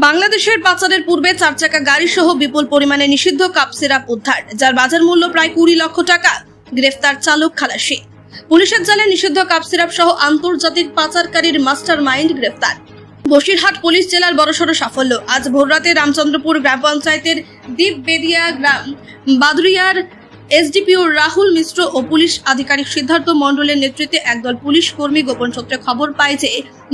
বাংলাদেশের পাচারের পূর্বে 4 চাকা গাড়ি সহ বিপুল পরিমাণে নিষিদ্ধ কাপ সিরাপ উদ্ধার, যার বাজার মূল্য প্রায় 20 লক্ষ টাকা। গ্রেফতার চালক খালাসি। পুলিশের জালে নিষিদ্ধ কাপ সিরাপ সহ আন্তর্জাতিক পাচারকারীর মাস্টার মাইন্ড গ্রেফতার। বসিরহাট পুলিশ জেলার বড়সড় সাফল্য। আজ ভোররাতে রামচন্দ্রপুর গ্রাম পঞ্চায়েতের দ্বীপবেদিয়া গ্রাম বাদুরিয়ার এসডিপিও রাহুল মিশ্র ও পুলিশ আধিকারিক সিদ্ধার্থ মণ্ডলের নেতৃত্বে একদল পুলিশ কর্মী গোপন সূত্রে খবর পায় যে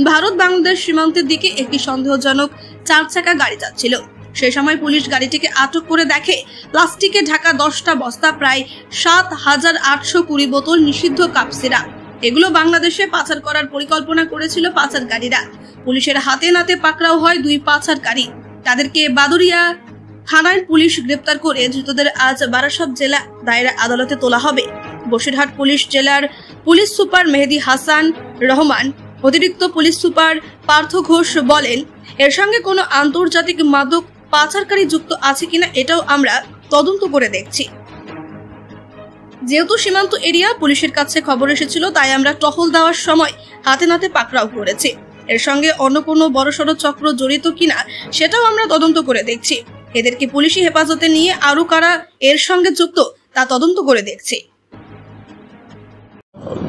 ভারত বাংলাদেশ সীমান্তের দিকে একটি সন্দেহজনক 4 চাকা গাড়ি যাচ্ছিল। সেই সময় পুলিশ গাড়িটিকে আটক করে দেখে প্লাস্টিকে ঢাকা 10টা বস্তা প্রায় 7,820 বোতল নিষিদ্ধ কাপ সিরাপ। এগুলো বাংলাদেশে পাচার করার পরিকল্পনা করেছিল পাচারকারীরা। পুলিশের হাতে নাতে পাকড়াও হয় 2 পাচারকারী। তাদেরকে বাদুরিয়া থানায় পুলিশ গ্রেপ্তার করে ধৃতদের আজ বারাসত জেলা দায়রা আদালতে তোলা হবে। বসিরহাট পুলিশ জেলার পুলিশ সুপার মেহেদি হাসান রহমান, অতিরিক্ত পুলিশ সুপার পার্থ ঘোষ বলেন, এর সঙ্গে কোনো আন্তর্জাতিক মাদক পাচারকারী যুক্ত আছে কিনা এটাও আমরা তদন্ত করে দেখছি। যেহেতু সীমান্ত এরিয়া, পুলিশের কাছে খবর এসেছিল, তাই আমরা টহল দেওয়ার সময় হাতে নাতে পাকড়াও করেছি। এর সঙ্গে অন্য কোনো বড়সড় চক্র জড়িত কিনা সেটাও আমরা তদন্ত করে দেখছি। এদেরকে পুলিশি হেফাজতে নিয়ে আরো কারা এর সঙ্গে যুক্ত তা তদন্ত করে দেখছে।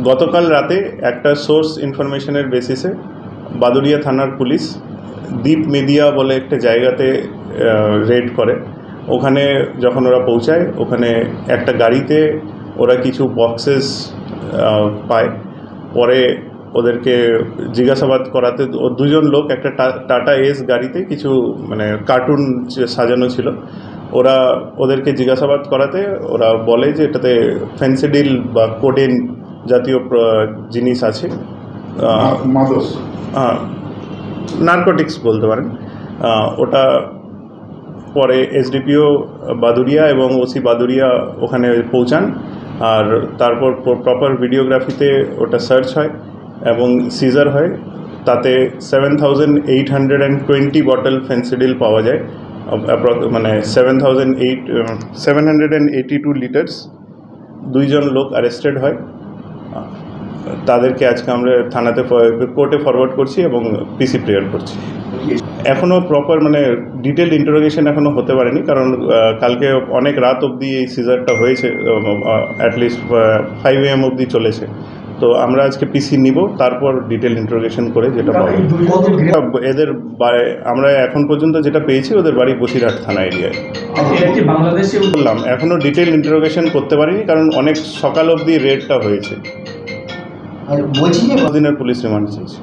গতকাল রাতে একটা সোর্স ইনফরমেশনের বেসিসে বাদুরিয়া থানার পুলিশ দ্বীপবেদিয়া বলে একটা জায়গাতে রেড করে। ওখানে যখন ওরা পৌঁছায়, ওখানে একটা গাড়িতে ওরা কিছু বক্সেস পায়। পরে ওদেরকে জিজ্ঞাসাবাদ করাতে ও 2 জন লোক একটা টাটা এস গাড়িতে কিছু কার্টুন সাজানো ছিল। ওদেরকে জিজ্ঞাসাবাদ করাতে ওরা বলে যে এটাতে ফেন্সিডিল বা কোডেন জাতীয় জিনিস আছে, নার্কোটিক্স বলতে পারেন। ওটা পরে এসডিপিও বাদুরিয়া এবং ওসি বাদুরিয়া ওখানে পৌঁছান, আর তারপর প্রপার ভিডিওগ্রাফিতে ওটা সার্চ হয় এবং সিজার হয়। তাতে 7,820 বটল ফেন্সিডিল পাওয়া যায়, 782 লিটার্স। 2 জন লোক অ্যারেস্টেড হয়। তাদেরকে আজকে আমরা থানাতে কোর্টে ফরওয়ার্ড করছি এবং পিসি প্রেয়ার করছি। এখনও প্রপার ডিটেল ইন্টারোগেশন এখনও হতে পারেনি, কারণ কালকে অনেক রাত অবধি এই সিজারটা হয়েছে, অ্যাটলিস্ট 5 AM অবধি চলেছে। তো আমরা আজকে পিসি নিব, তারপর ডিটেল ইন্টারোগেশন করে যেটা পাবো। এদের আমরা এখন পর্যন্ত যেটা পেয়েছি, ওদের বাড়ি বসিরহাট থানা এরিয়ায়। বললাম এখনও ডিটেল ইন্টারোগেশন করতে পারিনি, কারণ অনেক সকাল অবধি রেডটা হয়েছে। দিনের পুলিশ রিমান্ড চেয়েছে।